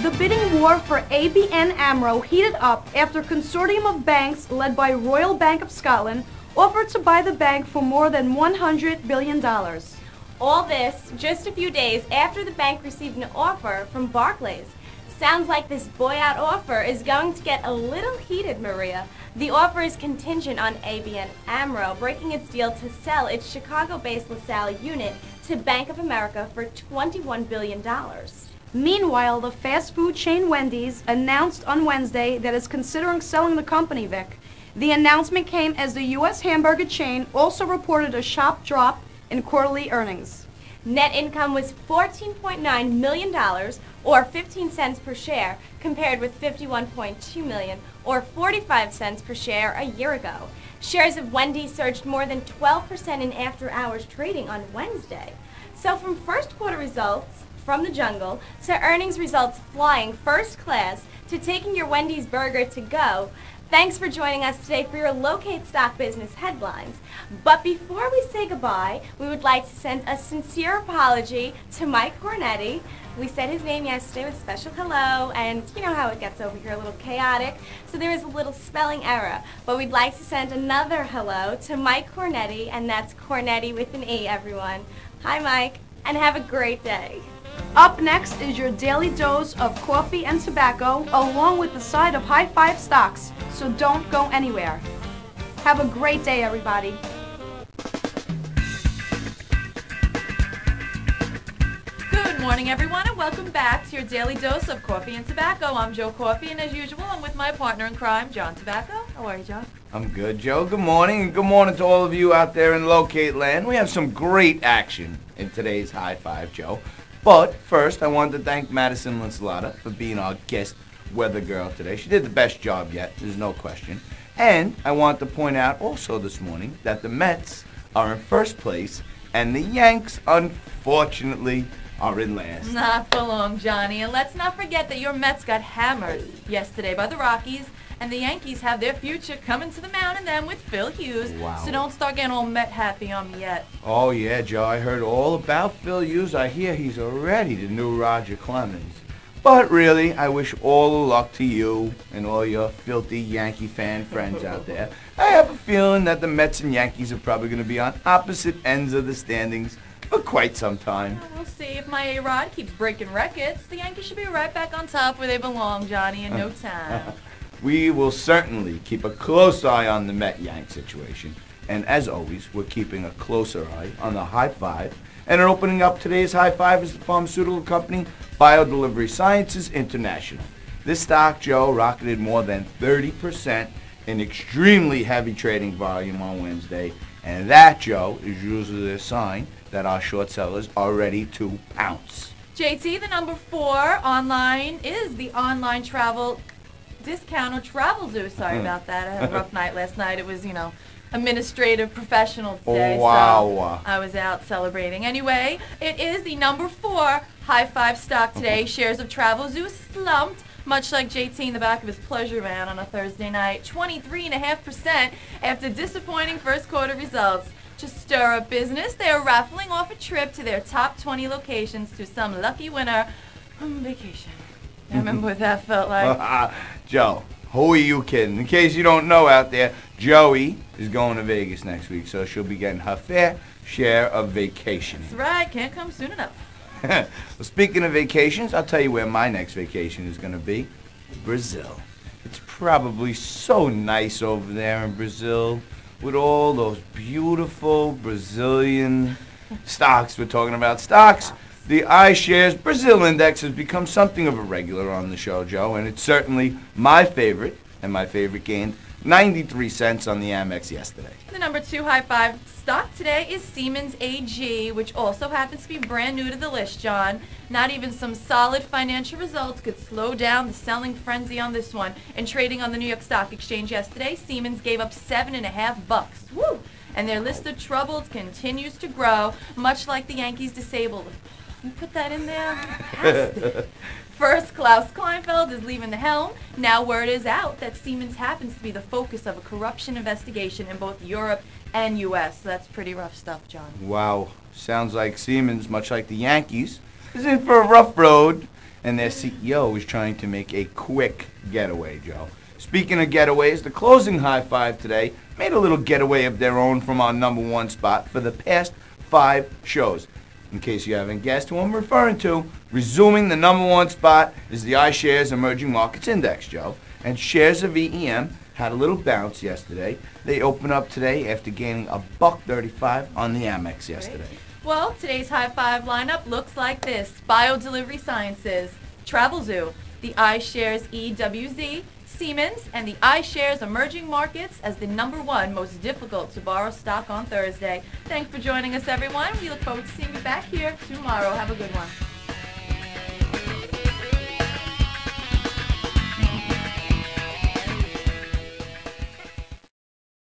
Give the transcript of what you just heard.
The bidding war for ABN AMRO heated up after a consortium of banks led by Royal Bank of Scotland offered to buy the bank for more than $100 billion. All this just a few days after the bank received an offer from Barclays. Sounds like this buyout offer is going to get a little heated, Maria. The offer is contingent on ABN AMRO breaking its deal to sell its Chicago-based LaSalle unit to Bank of America for $21 billion. Meanwhile, the fast food chain Wendy's announced on Wednesday that it's considering selling the company, Vic. The announcement came as the U.S. hamburger chain also reported a sharp drop in quarterly earnings. Net income was $14.9 million, or 15 cents per share, compared with $51.2 million, or 45 cents per share a year ago. Shares of Wendy's surged more than 12% in after-hours trading on Wednesday. So from first quarter results from the jungle to earnings results flying first class to taking your Wendy's burger to go, thanks for joining us today for your Locate Stock Business headlines. But before we say goodbye, we would like to send a sincere apology to Mike Cornetti. We said his name yesterday with a special hello, and you know how it gets over here, a little chaotic, so there was a little spelling error. But we'd like to send another hello to Mike Cornetti, and that's Cornetti with an E, everyone. Hi, Mike, and have a great day. Up next is your daily dose of coffee and tobacco, along with the side of high five stocks, so don't go anywhere. Have a great day, everybody. Good morning, everyone, and welcome back to your daily dose of coffee and tobacco. I'm Joe Coffee, and as usual, I'm with my partner in crime, John Tobacco. How are you, John? I'm good, Joe. Good morning, and good morning to all of you out there in Locate Land. We have some great action in today's High Five, Joe. But first, I wanted to thank Madison Lancelota for being our guest weather girl today. She did the best job yet, there's no question. And I want to point out also this morning that the Mets are in first place, and the Yanks, unfortunately, are in last. Not for long, Johnny. And let's not forget that your Mets got hammered yesterday by the Rockies, and the Yankees have their future coming to the mound and then with Phil Hughes. Wow. So don't start getting all Met happy on me yet. Oh, yeah, Joe, I heard all about Phil Hughes. I hear he's already the new Roger Clemens. But really, I wish all the luck to you and all your filthy Yankee fan friends out there. I have a feeling that the Mets and Yankees are probably going to be on opposite ends of the standings for quite some time. We'll see if my A-Rod keeps breaking records. The Yankees should be right back on top where they belong, Johnny, in no time. We will certainly keep a close eye on the Met-Yank situation. And as always, we're keeping a closer eye on the High Five. And opening up today's High Five is the pharmaceutical company BioDelivery Sciences International. This stock, Joe, rocketed more than 30% in extremely heavy trading volume on Wednesday. And that, Joe, is usually a sign that our short sellers are ready to pounce. JT, the number 4 online is the online travel discount or travel zoo. Sorry about that. I had a rough night last night. It was, you know, administrative professional today. Oh, wow. So I was out celebrating. Anyway, it is the number 4 High Five stock today. Shares of Travel Zoo slumped, much like JT in the back of his pleasure van on a Thursday night, 23.5% after disappointing first quarter results. To stir up business, they are raffling off a trip to their top 20 locations to some lucky winner on vacation. I remember what that felt like. Joe, who are you kidding? In case you don't know out there, Joey is going to Vegas next week, so she'll be getting her fair share of vacation. That's right, can't come soon enough. Well, speaking of vacations, I'll tell you where my next vacation is going to be. Brazil. It's probably so nice over there in Brazil with all those beautiful Brazilian stocks. We're talking about stocks. The iShares Brazil Index has become something of a regular on the show, Joe, and it's certainly my favorite, and my favorite gained 93 cents on the Amex yesterday. The number 2 High Five stock today is Siemens AG, which also happens to be brand new to the list, John. Not even some solid financial results could slow down the selling frenzy on this one. In trading on the New York Stock Exchange yesterday, Siemens gave up $7.50. Woo! And their list of troubles continues to grow, much like the Yankees disabled. You put that in there? Fantastic. First, Klaus Kleinfeld is leaving the helm. Now word is out that Siemens happens to be the focus of a corruption investigation in both Europe and U.S. So that's pretty rough stuff, John. Wow. Sounds like Siemens, much like the Yankees, is in for a rough road. and their CEO is trying to make a quick getaway, Joe. Speaking of getaways, the closing high five today made a little getaway of their own from our #1 spot for the past 5 shows. In case you haven't guessed who I'm referring to, resuming the #1 spot is the iShares Emerging Markets Index, Joe. And shares of EEM had a little bounce yesterday. They opened up today after gaining $1.35 on the Amex yesterday. Well, today's high five lineup looks like this. Biodelivery Sciences, Travel Zoo, the iShares EWZ, Siemens, and the iShares Emerging Markets as the #1 most difficult to borrow stock on Thursday. Thanks for joining us, everyone. We look forward to seeing you back here tomorrow. Have a good one.